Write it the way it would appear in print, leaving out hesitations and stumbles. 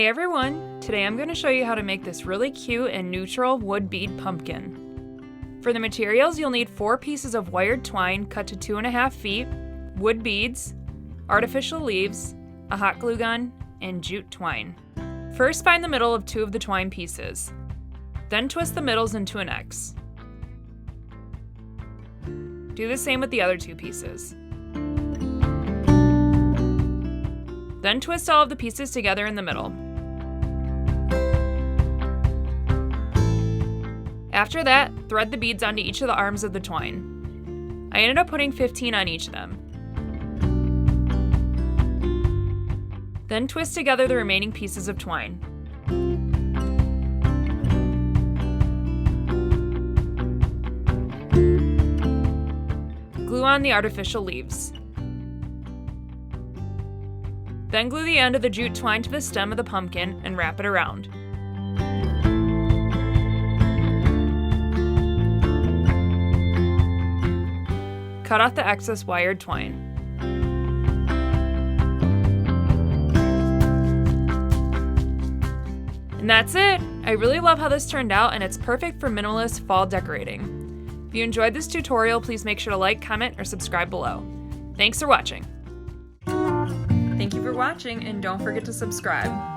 Hey everyone! Today I'm going to show you how to make this really cute and neutral wood bead pumpkin. For the materials, you'll need 4 pieces of wired twine cut to 2.5 feet, wood beads, artificial leaves, a hot glue gun, and jute twine. First, find the middle of 2 of the twine pieces. Then twist the middles into an X. Do the same with the other 2 pieces. Then twist all of the pieces together in the middle. After that, thread the beads onto each of the arms of the twine. I ended up putting 15 on each of them. Then twist together the remaining pieces of twine. Glue on the artificial leaves. Then glue the end of the jute twine to the stem of the pumpkin and wrap it around. Cut off the excess wired twine. And that's it! I really love how this turned out, and it's perfect for minimalist fall decorating. If you enjoyed this tutorial, please make sure to like, comment, or subscribe below. Thanks for watching! Thank you for watching, and don't forget to subscribe.